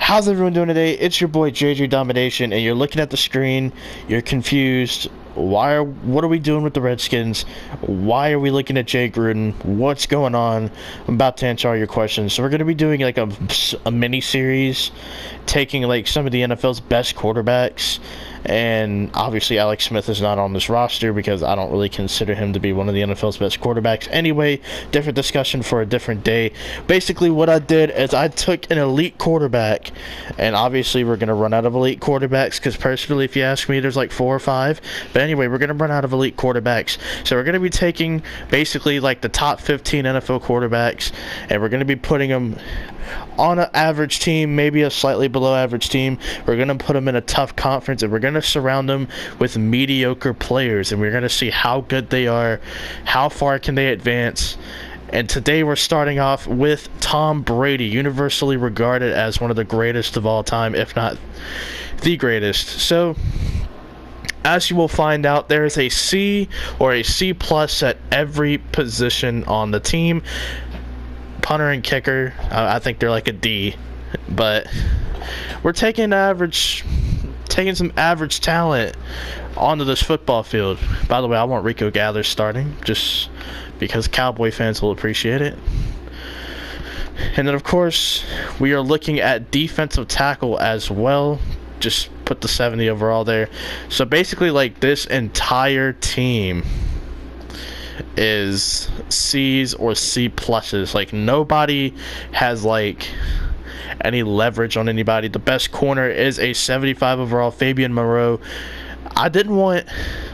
How's everyone doing today? It's your boy JJ Domination, and you're looking at the screen, you're confused. What are we doing with the Redskins? Why are we looking at Jay Gruden? What's going on? I'm about to answer all your questions. So we're going to be doing like a mini series, taking like some of the NFL's best quarterbacks, and obviously Alex Smith is not on this roster because I don't really consider him to be one of the NFL's best quarterbacks. Anyway, different discussion for a different day. Basically what I did is I took an elite quarterback, and obviously we're going to run out of elite quarterbacks because personally, if you ask me, there's like 4 or 5. But anyway, we're going to run out of elite quarterbacks. So we're going to be taking basically like the top 15 NFL quarterbacks, and we're going to be putting them on an average team, maybe a slightly below average team. We're going to put them in a tough conference, and we're going to surround them with mediocre players, and we're going to see how good they are, how far can they advance. And today we're starting off with Tom Brady, universally regarded as one of the greatest of all time, if not the greatest. So as you will find out, there is a C or a C plus at every position on the team. Punter and kicker, I think they're like a D, but we're taking some average talent onto this football field. By the way, I want Rico Gathers starting, just because Cowboy fans will appreciate it. And then, of course, we are looking at defensive tackle as well. Just put the 70 overall there. So basically, like, this entire team is C's or C pluses. Like, nobody has like any leverage on anybody. The best corner is a 75 overall, Fabian Moreau. I didn't want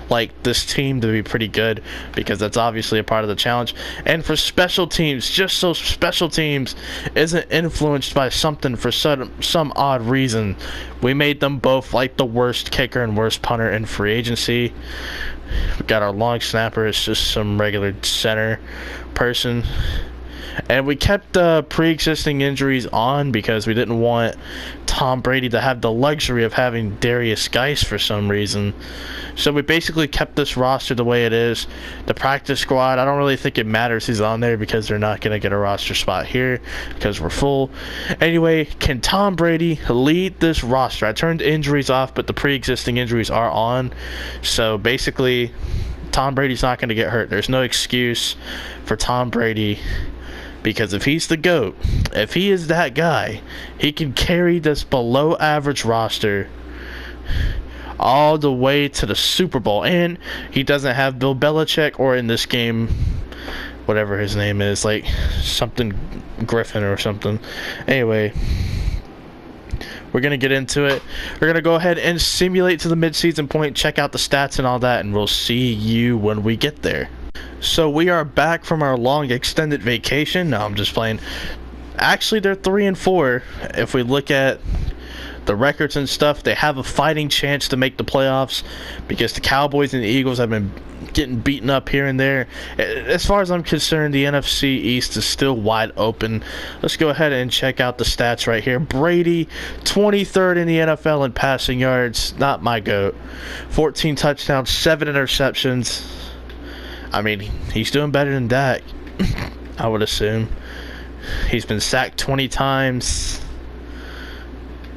like this team to be pretty good because that's obviously a part of the challenge. And for special teams, just so special teams isn't influenced by something for some odd reason, we made them both like the worst kicker and worst punter in free agency. We got our long snapper, it's just some regular center person. And we kept pre-existing injuries on because we didn't want Tom Brady to have the luxury of having Darius Geis for some reason. So we basically kept this roster the way it is. The practice squad, I don't really think it matters who's on there because they're not going to get a roster spot here because we're full. Anyway, can Tom Brady lead this roster? I turned injuries off, but the pre-existing injuries are on. So basically, Tom Brady's not going to get hurt. There's no excuse for Tom Brady. Because if he's the GOAT, if he is that guy, he can carry this below average roster all the way to the Super Bowl. And he doesn't have Bill Belichick, or in this game, whatever his name is, like something Griffin or something. Anyway, we're going to get into it. We're going to go ahead and simulate to the midseason point, check out the stats and all that, and we'll see you when we get there. So we are back from our long extended vacation. No, I'm just playing. Actually, they're 3-4. If we look at the records and stuff, they have a fighting chance to make the playoffs because the Cowboys and the Eagles have been getting beaten up here and there. As far as I'm concerned, the NFC East is still wide open. Let's go ahead and check out the stats right here. Brady, 23rd in the NFL in passing yards. Not my GOAT. 14 touchdowns, 7 interceptions. I mean, he's doing better than Dak, I would assume. He's been sacked 20 times.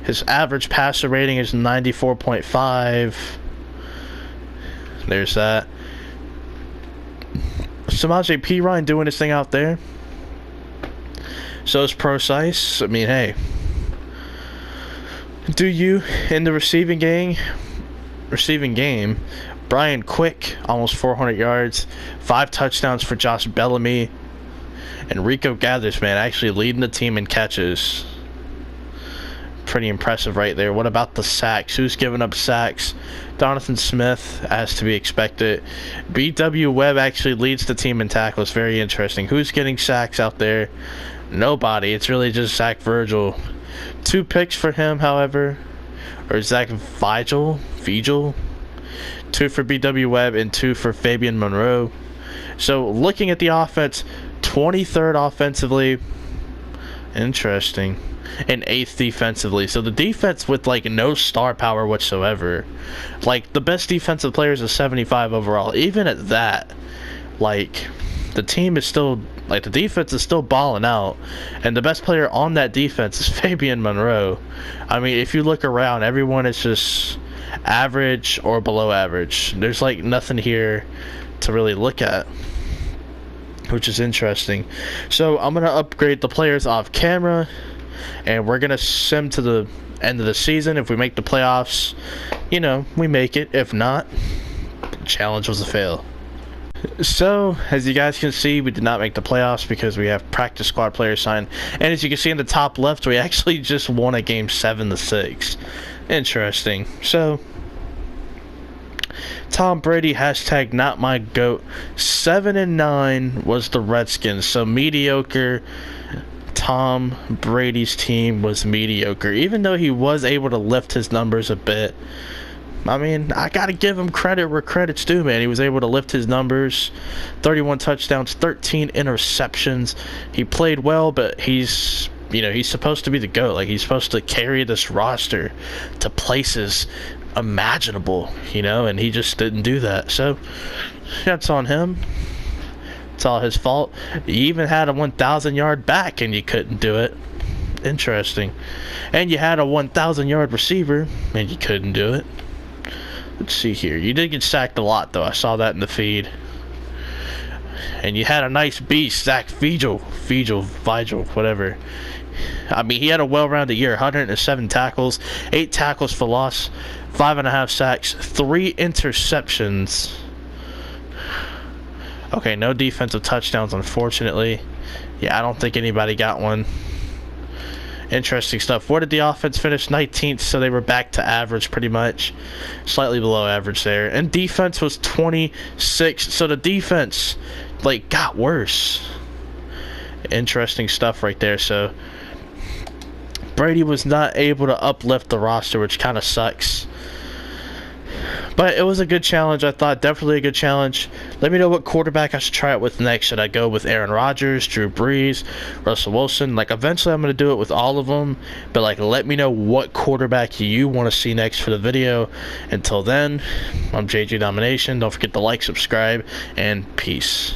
His average passer rating is 94.5. There's that. Samaje Perine doing his thing out there. So is Precise. I mean, hey. Do you in the receiving game? Brian Quick, almost 400 yards, 5 touchdowns for Josh Bellamy, and Rico Gathers, man, actually leading the team in catches. Pretty impressive right there. What about the sacks? Who's giving up sacks? Jonathan Smith, as to be expected. B.W. Webb actually leads the team in tackles. Very interesting. Who's getting sacks out there? Nobody. It's really just Zach Virgil. 2 picks for him, however. Or Zach Vigil. 2 for B.W. Webb and 2 for Fabian Moreau. So looking at the offense, 23rd offensively. Interesting. And 8th defensively. So the defense with like no star power whatsoever. Like the best defensive player is a 75 overall. Even at that, like the team is still, like, the defense is still balling out, and the best player on that defense is Fabian Monroe. I mean, if you look around, everyone is just average or below average. There's like nothing here to really look at, which is interesting. So I'm gonna upgrade the players off camera, and we're gonna sim to the end of the season. If we make the playoffs, you know, we make it. If not, the challenge was a fail. So, as you guys can see, we did not make the playoffs because we have practice squad players signed. And as you can see in the top left, we actually just won a game 7-6. Interesting. So, Tom Brady, hashtag not my GOAT. 7-9 was the Redskins. So, mediocre. Tom Brady's team was mediocre. Even though he was able to lift his numbers a bit. I mean, I gotta give him credit where credit's due, man. He was able to lift his numbers. 31 touchdowns, 13 interceptions. He played well, but he's, you know, he's supposed to be the GOAT. Like, he's supposed to carry this roster to places imaginable, you know, and he just didn't do that. So, that's on him. It's all his fault. You even had a 1,000-yard back, and you couldn't do it. Interesting. And you had a 1,000-yard receiver, and you couldn't do it. Let's see here. You did get sacked a lot, though. I saw that in the feed. And you had a nice beast, Zach Vigil, whatever. I mean, he had a well-rounded year. 107 tackles, 8 tackles for loss, 5.5 sacks, 3 interceptions. Okay, no defensive touchdowns, unfortunately. Yeah, I don't think anybody got one. Interesting stuff. Where did the offense finish? 19th, so they were back to average pretty much. Slightly below average there. And defense was 26, so the defense, like, got worse. Interesting stuff right there. So Brady was not able to uplift the roster, which kind of sucks. But it was a good challenge, I thought. Definitely a good challenge. Let me know what quarterback I should try it with next. Should I go with Aaron Rodgers, Drew Brees, Russell Wilson? Like, eventually I'm going to do it with all of them. But, like, let me know what quarterback you want to see next for the video. Until then, I'm JG Domination. Don't forget to like, subscribe, and peace.